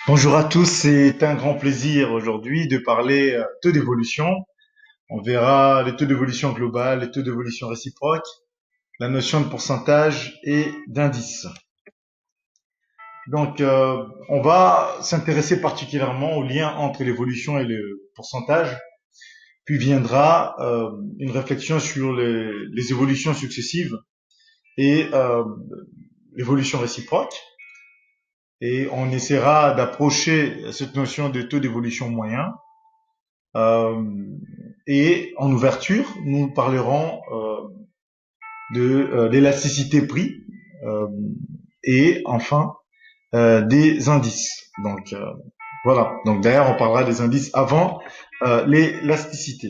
Bonjour à tous, c'est un grand plaisir aujourd'hui de parler taux d'évolution. On verra les taux d'évolution global, les taux d'évolution réciproque, la notion de pourcentage et d'indice. Donc, on va s'intéresser particulièrement au lien entre l'évolution et le pourcentage, puis viendra une réflexion sur les évolutions successives et l'évolution réciproque. Et on essaiera d'approcher cette notion de taux d'évolution moyen. Euh, et en ouverture, nous parlerons de l'élasticité prix euh, et enfin des indices. Donc voilà. Donc d'ailleurs, on parlera des indices avant l'élasticité.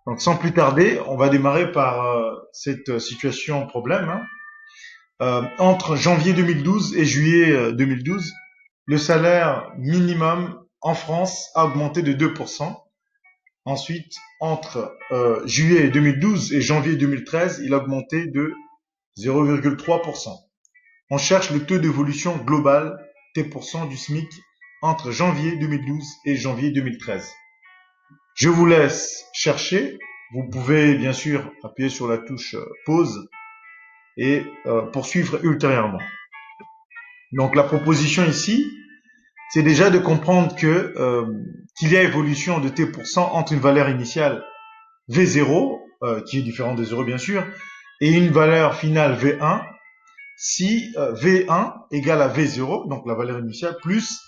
Donc sans plus tarder, on va démarrer par cette situation problème. Entre janvier 2012 et juillet 2012, le salaire minimum en France a augmenté de 2%. Ensuite, entre juillet 2012 et janvier 2013, il a augmenté de 0,3%. On cherche le taux d'évolution global T% du SMIC entre janvier 2012 et janvier 2013. Je vous laisse chercher. Vous pouvez bien sûr appuyer sur la touche pause et poursuivre ultérieurement. Donc la proposition ici, c'est déjà de comprendre qu'il y a évolution de T% entre une valeur initiale V0, qui est différent de 0 bien sûr, et une valeur finale V1, si V1 égale à V0, donc la valeur initiale, plus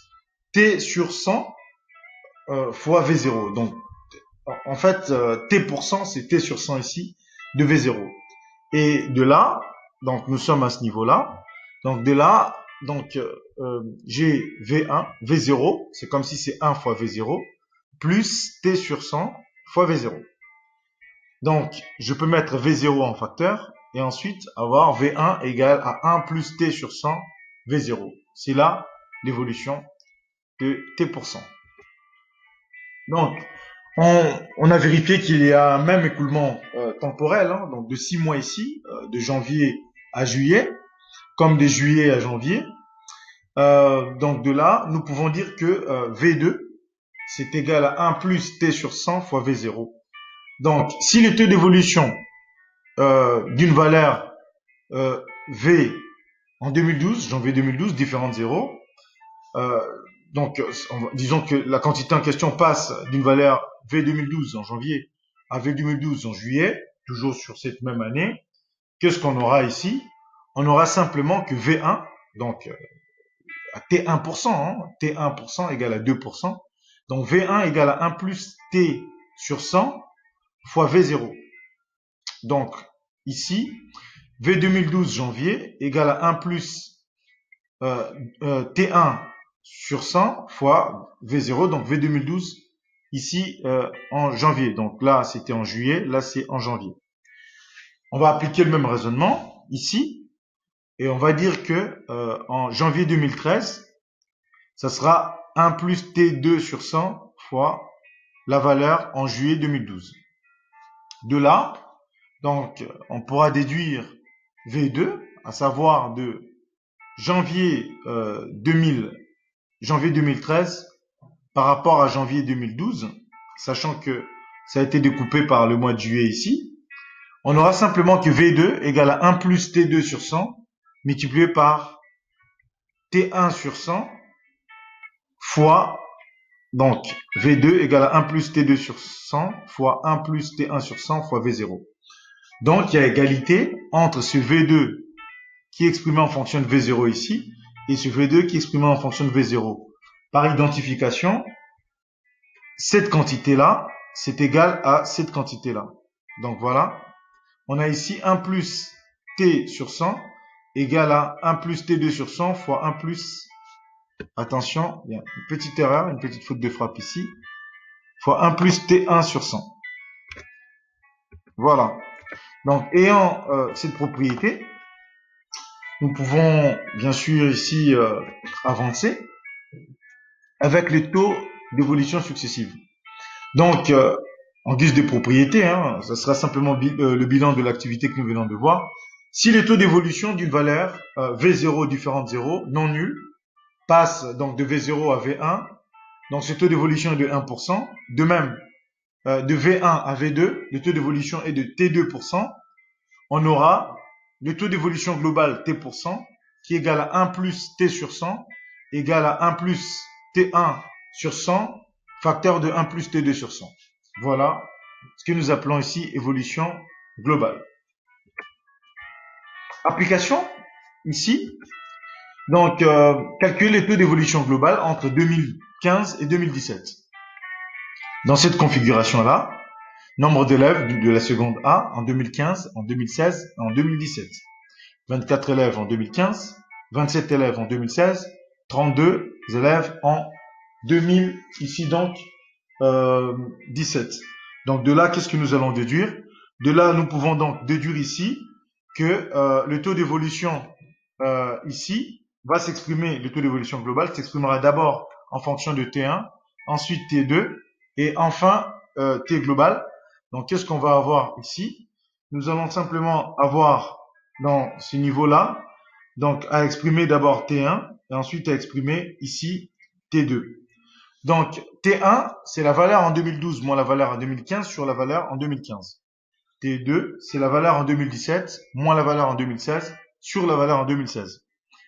T sur 100 fois V0. Donc en fait, T%, c'est T sur 100 ici, de V0. Et de là, donc nous sommes à ce niveau-là, donc de là, donc j'ai V1, V0, c'est comme si c'est 1 fois V0, plus T sur 100 fois V0. Donc, je peux mettre V0 en facteur et ensuite avoir V1 égale à 1 plus T sur 100 V0. C'est là l'évolution de T%. Donc, on a vérifié qu'il y a un même écoulement temporel, hein, donc de 6 mois ici, de janvier à juillet, comme de juillet à janvier. Donc de là, nous pouvons dire que V2, c'est égal à 1 plus T sur 100 fois V0. Donc, si le taux d'évolution d'une valeur V en 2012, janvier 2012, différent de 0, euh, donc disons que la quantité en question passe d'une valeur V 2012 en janvier à V 2012 en juillet, toujours sur cette même année, qu'est-ce qu'on aura ici? On aura simplement que V1, donc à T1%, hein, T1% égale à 2%, donc V1 égale à 1 plus T sur 100 fois V0. Donc, ici, V 2012 janvier égale à 1 plus T1 sur 100 fois V0, donc V 2012 ici en janvier. Donc là, c'était en juillet, là, c'est en janvier. On va appliquer le même raisonnement ici et on va dire que en janvier 2013, ça sera 1 plus T2 sur 100 fois la valeur en juillet 2012. De là, donc, on pourra déduire V2, à savoir de janvier 2013 par rapport à janvier 2012, sachant que ça a été découpé par le mois de juillet ici. On aura simplement que V2 égale à 1 plus T2 sur 100 multiplié par T1 sur 100 fois, donc V2 égale à 1 plus T2 sur 100 fois 1 plus T1 sur 100 fois V0. Donc, il y a égalité entre ce V2 qui est exprimé en fonction de V0 ici et ce V2 qui est exprimé en fonction de V0. Par identification, cette quantité-là, c'est égal à cette quantité-là. Donc voilà, on a ici 1 plus T sur 100 égale à 1 plus T2 sur 100 fois 1 plus, attention, il y a une petite erreur, une petite faute de frappe ici, fois 1 plus T1 sur 100. Voilà. Donc, ayant cette propriété, nous pouvons bien sûr ici avancer avec les taux d'évolution successive. Donc, en guise de propriété, hein, ça sera simplement le bilan de l'activité que nous venons de voir. Si le taux d'évolution d'une valeur V0 différent de 0, non nul, passe donc de V0 à V1. Donc ce taux d'évolution est de 1%. De même, de V1 à V2, le taux d'évolution est de T2%. On aura le taux d'évolution global T%, qui est égal à 1 plus T sur 100, égal à 1 plus T1 sur 100, facteur de 1 plus T2 sur 100. Voilà ce que nous appelons ici évolution globale. Application, ici, donc calculer le taux d'évolution globale entre 2015 et 2017. Dans cette configuration-là, nombre d'élèves de la seconde A en 2015, en 2016 et en 2017. 24 élèves en 2015, 27 élèves en 2016, 32 élèves en 2000, ici donc 17. Donc de là, qu'est-ce que nous allons déduire? De là, nous pouvons donc déduire ici que le taux d'évolution ici va s'exprimer, le taux d'évolution globale s'exprimera d'abord en fonction de T1, ensuite T2 et enfin T global. Donc qu'est-ce qu'on va avoir ici? Nous allons simplement avoir dans ce niveau-là, donc à exprimer d'abord T1 et ensuite à exprimer ici T2. Donc T1, c'est la valeur en 2012 moins la valeur en 2015 sur la valeur en 2015. T2, c'est la valeur en 2017 moins la valeur en 2016 sur la valeur en 2016.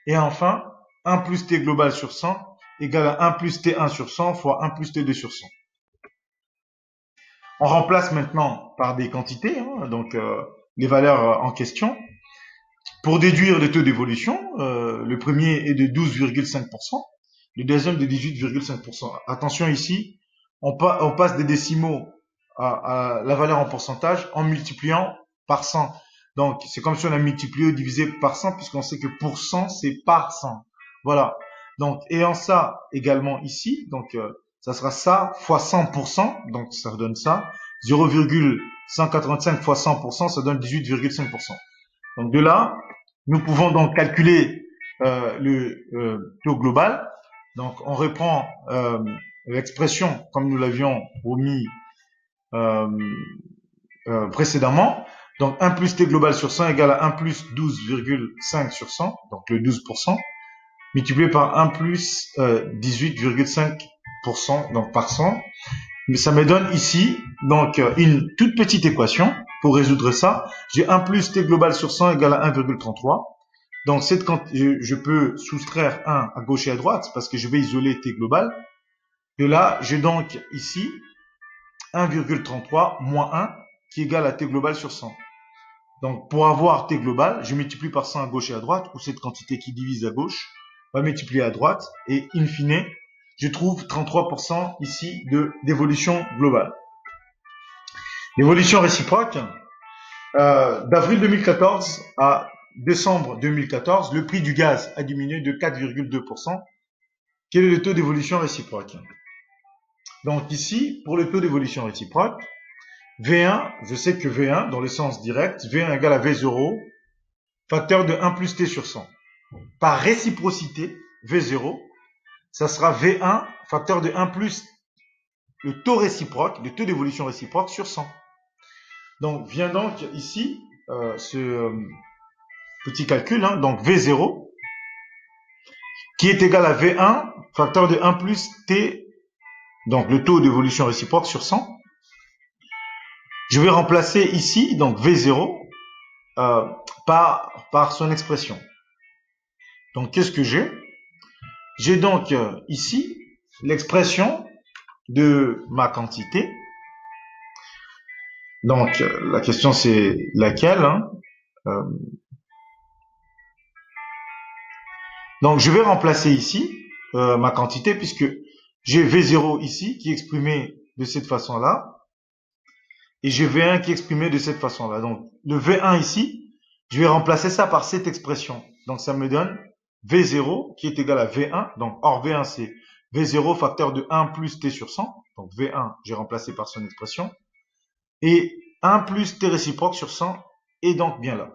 Et enfin, 1 plus T global sur 100 égale à 1 plus T1 sur 100 fois 1 plus T2 sur 100. On remplace maintenant par des quantités, donc les valeurs en question. Pour déduire les taux d'évolution, le premier est de 12,5%, le deuxième de 18,5%. Attention ici, on passe des décimaux à la valeur en pourcentage en multipliant par 100. Donc, c'est comme si on a multiplié ou divisé par 100, puisqu'on sait que pour 100, c'est par 100. Voilà. Donc, ayant ça également ici, donc ça sera ça fois 100%, donc ça donne ça. 0,185 fois 100%, ça donne 18,5%. Donc de là, nous pouvons donc calculer le taux global. Donc on reprend l'expression comme nous l'avions omis précédemment. Donc 1 plus T global sur 100 égale à 1 plus 12,5 sur 100, donc le 12%, multiplié par 1 plus 18,5%, donc par 100. Mais ça me donne ici donc une toute petite équation. Pour résoudre ça, j'ai 1 plus T global sur 100 égale à 1,33. Donc je peux soustraire 1 à gauche et à droite parce que je vais isoler T global. Et là, j'ai donc ici 1,33 moins 1 qui est égal à T global sur 100. Donc pour avoir T global, je multiplie par 100 à gauche et à droite, ou cette quantité qui divise à gauche va multiplier à droite, et in fine, je trouve 33% ici d'évolution globale. L'évolution réciproque, d'avril 2014 à décembre 2014, le prix du gaz a diminué de 4,2%. Quel est le taux d'évolution réciproque? Donc ici, pour le taux d'évolution réciproque, V1, je sais que V1, dans le sens direct, V1 égale à V0, facteur de 1 plus T sur 100. Par réciprocité, V0, ça sera V1, facteur de 1 plus le taux réciproque, le taux d'évolution réciproque sur 100. Donc, vient donc ici ce petit calcul, donc V0, qui est égal à V1, facteur de 1 plus T, donc le taux d'évolution réciproque sur 100. Je vais remplacer ici, donc V0, par son expression. Donc, qu'est-ce que j'ai? J'ai donc ici l'expression de ma quantité. Donc, la question c'est laquelle, Donc, je vais remplacer ici ma quantité puisque j'ai V0 ici qui est exprimé de cette façon-là et j'ai V1 qui est exprimé de cette façon-là. Donc, le V1 ici, je vais remplacer ça par cette expression. Donc, ça me donne V0 qui est égal à V1. Donc, or V1 c'est V0 facteur de 1 plus T sur 100. Donc, V1, j'ai remplacé par son expression. Et 1 plus T réciproque sur 100 est donc bien là.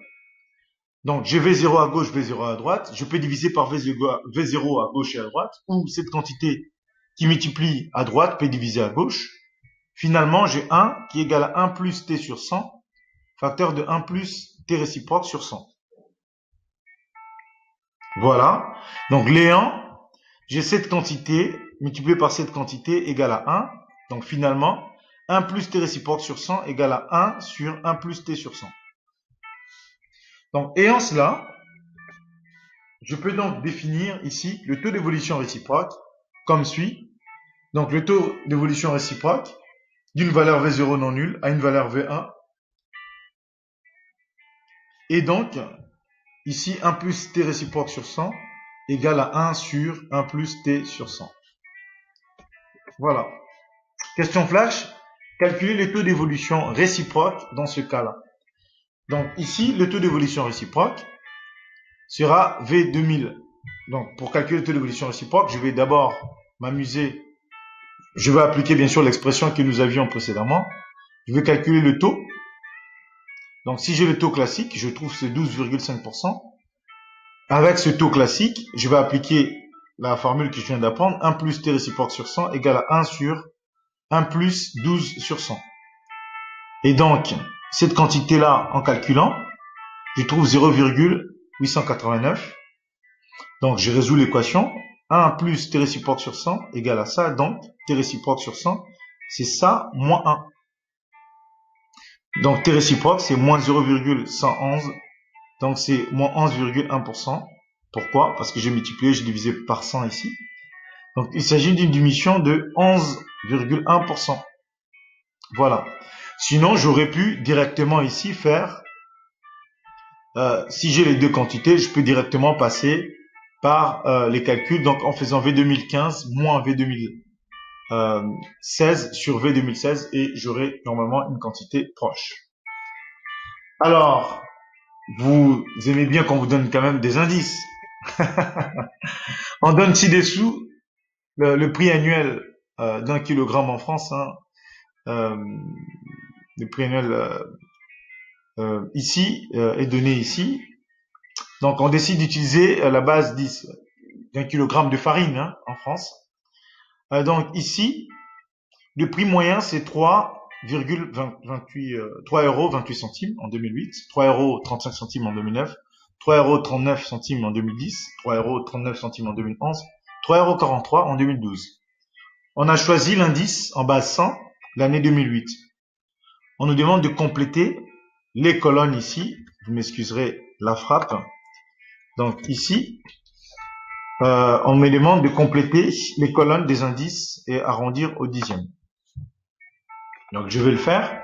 Donc, j'ai V0 à gauche, V0 à droite. Je peux diviser par V0 à gauche et à droite. Ou cette quantité qui multiplie à droite peut diviser à gauche. Finalement, j'ai 1 qui est égal à 1 plus T sur 100, facteur de 1 plus T réciproque sur 100. Voilà. Donc, Léon j'ai cette quantité multipliée par cette quantité égale à 1. Donc finalement, 1 plus t réciproque sur 100 égale à 1 sur 1 plus t sur 100. Donc ayant cela, je peux donc définir ici le taux d'évolution réciproque comme suit. Donc le taux d'évolution réciproque d'une valeur V0 non nulle à une valeur V1. Et donc, ici, 1 plus t réciproque sur 100 égale à 1 sur 1 plus t sur 100. Voilà. Question flash. Calculer le taux d'évolution réciproque dans ce cas-là. Donc ici, le taux d'évolution réciproque sera V2000. Donc pour calculer le taux d'évolution réciproque, je vais d'abord m'amuser. Je vais appliquer bien sûr l'expression que nous avions précédemment. Je vais calculer le taux. Donc si j'ai le taux classique, je trouve c'est 12,5%. Avec ce taux classique, je vais appliquer la formule que je viens d'apprendre. 1 plus t réciproque sur 100 égale à 1 sur 1 plus 12 sur 100. Et donc, cette quantité-là, en calculant, je trouve 0,889. Donc, je résous l'équation. 1 plus t réciproque sur 100 égale à ça. Donc, t réciproque sur 100, c'est ça, moins 1. Donc, t réciproque, c'est moins 0,111. Donc, c'est moins 11,1%. Pourquoi? Parce que j'ai multiplié, j'ai divisé par 100 ici. Donc, il s'agit d'une diminution de 11,1%. Voilà. Sinon, j'aurais pu directement ici faire, si j'ai les deux quantités, je peux directement passer par les calculs. Donc, en faisant V2015 moins V2016 sur V2016 et j'aurai normalement une quantité proche. Alors, vous aimez bien qu'on vous donne quand même des indices. On donne ci-dessous le prix annuel d'un kilogramme en France. Hein, le prix annuel ici est donné ici. Donc on décide d'utiliser la base 10 d'un kilogramme de farine hein, en France. Donc ici, le prix moyen c'est 3,28 euros 28 centimes en 2008, 3 euros 35 centimes en 2009, 3 euros 39 centimes en 2010, 3 euros 39 centimes en 2011, 3 euros 43 en 2012. On a choisi l'indice en base 100 l'année 2008. On nous demande de compléter les colonnes ici. Vous m'excuserez la frappe. Donc ici, on me demande de compléter les colonnes des indices et arrondir au dixième. Donc je vais le faire.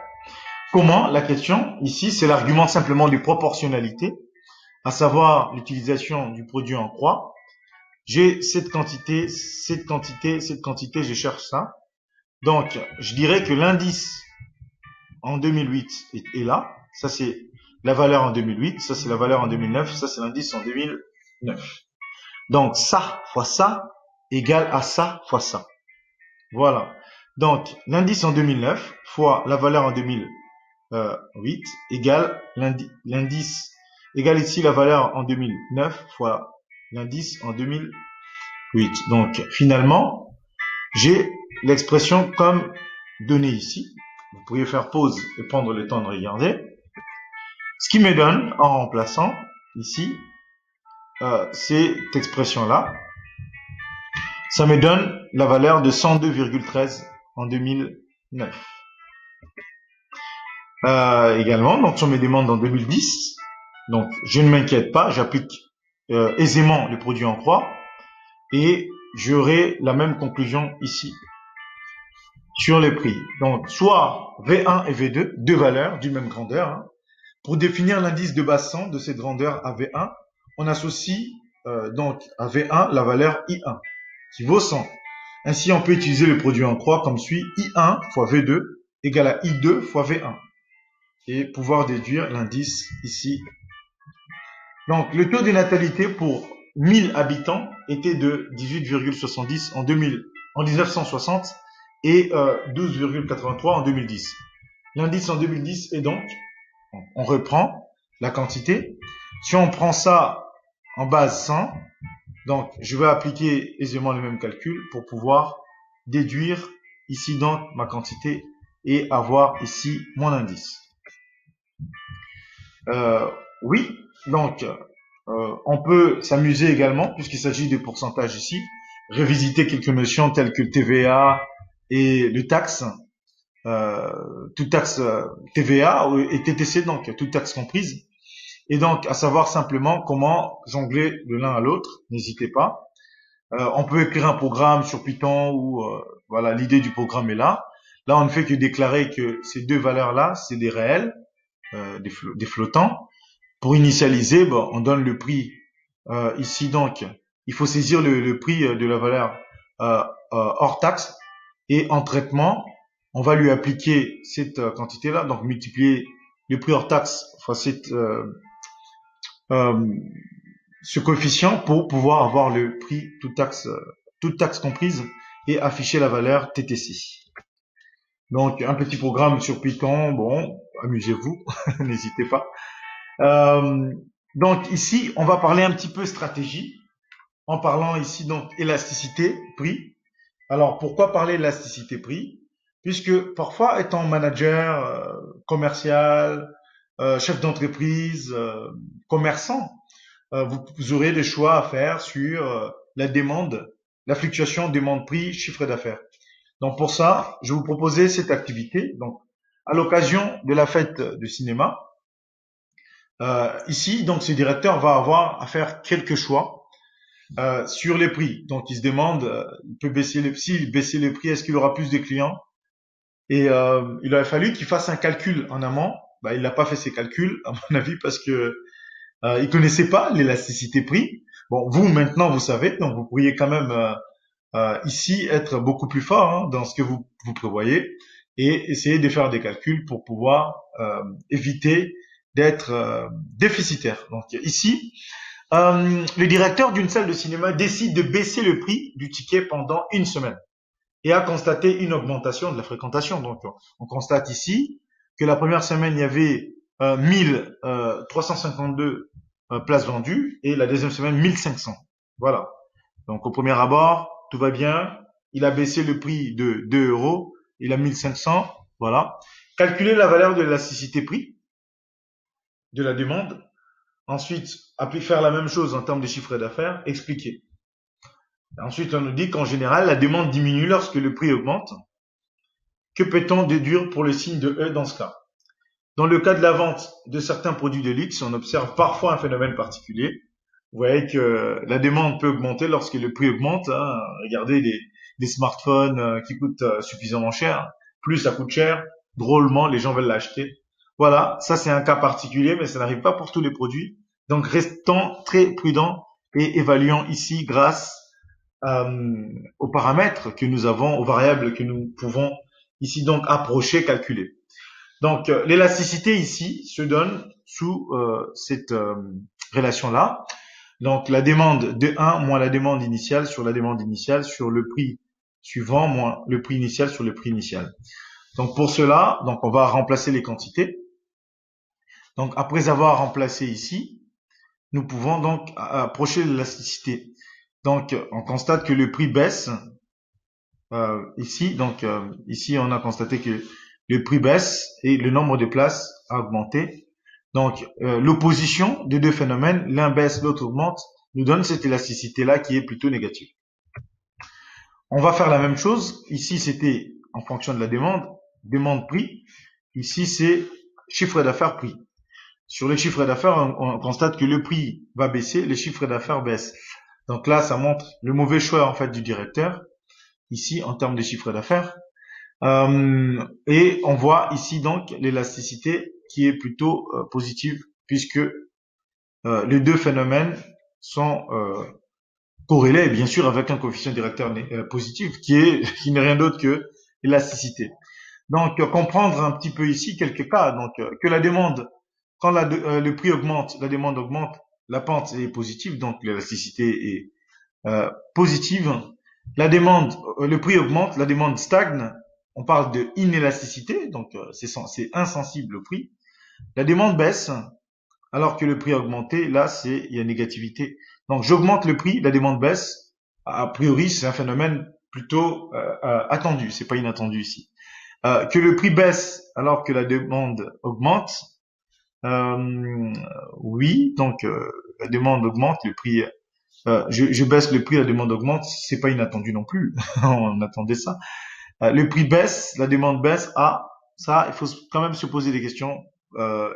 Comment? La question ici, c'est l'argument simplement de proportionnalité, à savoir l'utilisation du produit en croix. J'ai cette quantité, cette quantité, cette quantité, je cherche ça. Donc, je dirais que l'indice en 2008 est là. Ça, c'est la valeur en 2008. Ça, c'est la valeur en 2009. Ça, c'est l'indice en 2009. Donc, ça fois ça égale à ça fois ça. Voilà. Donc, l'indice en 2009 fois la valeur en 2008 égale l'indice, égale ici la valeur en 2009 fois l'indice en 2008. Donc, finalement, j'ai l'expression comme donnée ici. Vous pourriez faire pause et prendre le temps de regarder. Ce qui me donne, en remplaçant ici, cette expression-là, ça me donne la valeur de 102,13 en 2009. Également, donc si on me demande en 2010, donc je ne m'inquiète pas, j'applique aisément le produit en croix et j'aurai la même conclusion ici sur les prix. Donc soit V1 et V2, deux valeurs d'une même grandeur. Hein. Pour définir l'indice de base 100 de cette grandeur à V1, on associe donc à V1 la valeur I1 qui vaut 100. Ainsi, on peut utiliser le produit en croix comme suit I1 fois V2 égale à I2 fois V1 et pouvoir déduire l'indice ici. Donc, le taux de natalité pour 1000 habitants était de 18,70 en 1960 et 12,83 en 2010. L'indice en 2010 est donc, on reprend la quantité. Si on prend ça en base 100, donc je vais appliquer aisément le même calcul pour pouvoir déduire ici donc ma quantité et avoir ici mon indice. Oui, donc on peut s'amuser également puisqu'il s'agit des pourcentages ici. révisiter quelques notions telles que le TVA et le taxe, toute taxe TVA et TTC, donc toute taxe comprise. Et donc, à savoir simplement comment jongler de l'un à l'autre, n'hésitez pas. On peut écrire un programme sur Python ou voilà, l'idée du programme est là. Là, on ne fait que déclarer que ces deux valeurs-là, c'est des réels, des flottants. Pour initialiser, bon, on donne le prix ici donc. Il faut saisir le prix de la valeur hors taxe et en traitement, on va lui appliquer cette quantité-là, donc multiplier le prix hors taxe fois euh, ce coefficient pour pouvoir avoir le prix toute taxe comprise et afficher la valeur TTC. Donc un petit programme sur Python, bon, amusez-vous, n'hésitez pas. Euh, donc ici, on va parler un petit peu stratégie en parlant ici donc élasticité, prix. Alors pourquoi parler élasticité prix? Puisque parfois étant manager, commercial, chef d'entreprise, commerçant, vous aurez des choix à faire sur la demande, la fluctuation demande-prix, chiffre d'affaires. Donc pour ça, je vais vous proposer cette activité. Donc à l'occasion de la fête du cinéma, ici donc ce directeur va avoir à faire quelques choix sur les prix. Donc il se demande, il peut baisser s'il baisser les prix, est-ce qu'il aura plus de clients? Et il aurait fallu qu'il fasse un calcul en amont. Bah, il n'a pas fait ses calculs, à mon avis, parce que il connaissait pas l'élasticité prix. Bon, vous maintenant vous savez, donc vous pourriez quand même ici être beaucoup plus fort hein, dans ce que vous prévoyez et essayer de faire des calculs pour pouvoir éviter d'être déficitaire. Donc ici, le directeur d'une salle de cinéma décide de baisser le prix du ticket pendant une semaine et a constaté une augmentation de la fréquentation. Donc on constate ici que la première semaine il y avait 1352 places vendues et la deuxième semaine 1500. Voilà. Donc au premier abord, tout va bien. Il a baissé le prix de 2 euros. Il a 1500. Voilà. Calculer la valeur de l'élasticité prix de la demande. Ensuite, faire la même chose en termes de chiffre d'affaires. Expliquer. Ensuite, on nous dit qu'en général, la demande diminue lorsque le prix augmente. Que peut-on déduire pour le signe de E dans ce cas? Dans le cas de la vente de certains produits de luxe, on observe parfois un phénomène particulier. Vous voyez que la demande peut augmenter lorsque le prix augmente. Hein. Regardez les smartphones qui coûtent suffisamment cher. Plus ça coûte cher, drôlement, les gens veulent l'acheter. Voilà, ça c'est un cas particulier, mais ça n'arrive pas pour tous les produits. Donc restons très prudents et évaluons ici grâce aux paramètres que nous avons, aux variables que nous pouvons ici donc approcher, calculer. Donc l'élasticité ici se donne sous cette relation-là. Donc la demande de 1 moins la demande initiale sur la demande initiale sur le prix suivant moins le prix initial sur le prix initial. Donc pour cela, donc on va remplacer les quantités. Donc après avoir remplacé ici, nous pouvons donc approcher l'élasticité. Donc on constate que le prix baisse ici. Donc ici on a constaté que le prix baisse et le nombre de places a augmenté. Donc l'opposition des deux phénomènes, l'un baisse, l'autre augmente, nous donne cette élasticité-là qui est plutôt négative. On va faire la même chose. Ici, c'était en fonction de la demande-prix. Ici, c'est chiffre d'affaires prix. Sur les chiffres d'affaires, on constate que le prix va baisser, les chiffres d'affaires baissent. Donc là, ça montre le mauvais choix en fait du directeur, ici en termes de chiffre d'affaires. Et on voit ici donc l'élasticité qui est plutôt positive puisque les deux phénomènes sont corrélés bien sûr avec un coefficient directeur positif qui n'est rien d'autre que l'élasticité. Donc comprendre un petit peu ici quelques cas. Donc que la demande, quand le prix augmente, la demande augmente, la pente est positive, donc l'élasticité est positive. La demande, le prix augmente, la demande stagne. On parle de inélasticité, donc c'est insensible au prix. La demande baisse, alors que le prix a augmenté. Là, il y a négativité. Donc j'augmente le prix, la demande baisse. A priori, c'est un phénomène plutôt attendu, c'est pas inattendu ici. Que le prix baisse alors que la demande augmente. Oui, donc la demande augmente, le prix je baisse le prix, la demande augmente, c'est pas inattendu non plus. On attendait ça. Le prix baisse, la demande baisse. Ah, ça, il faut quand même se poser des questions.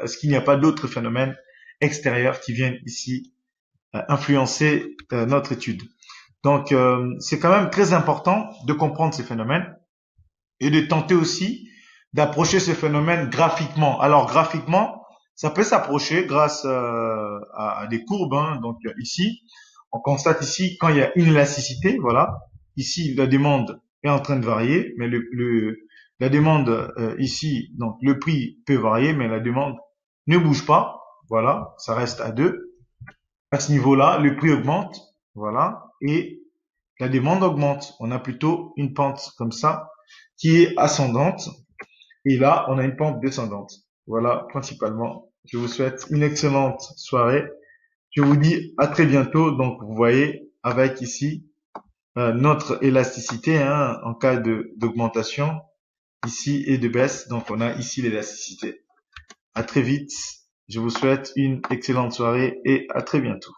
Est-ce qu'il n'y a pas d'autres phénomènes extérieurs qui viennent ici influencer notre étude? Donc, c'est quand même très important de comprendre ces phénomènes et de tenter aussi d'approcher ces phénomènes graphiquement. Alors, graphiquement, ça peut s'approcher grâce à des courbes. Hein. Donc, ici, on constate ici quand il y a une élasticité, voilà. Ici, la demande est en train de varier, mais la demande ici, donc le prix peut varier, mais la demande ne bouge pas. Voilà, ça reste à 2. À ce niveau-là, le prix augmente, voilà, et la demande augmente. On a plutôt une pente comme ça qui est ascendante, et là, on a une pente descendante. Voilà, principalement. Je vous souhaite une excellente soirée. Je vous dis à très bientôt. Donc, vous voyez, avec ici notre élasticité hein, en cas d'augmentation ici et de baisse. Donc, on a ici l'élasticité. À très vite. Je vous souhaite une excellente soirée et à très bientôt.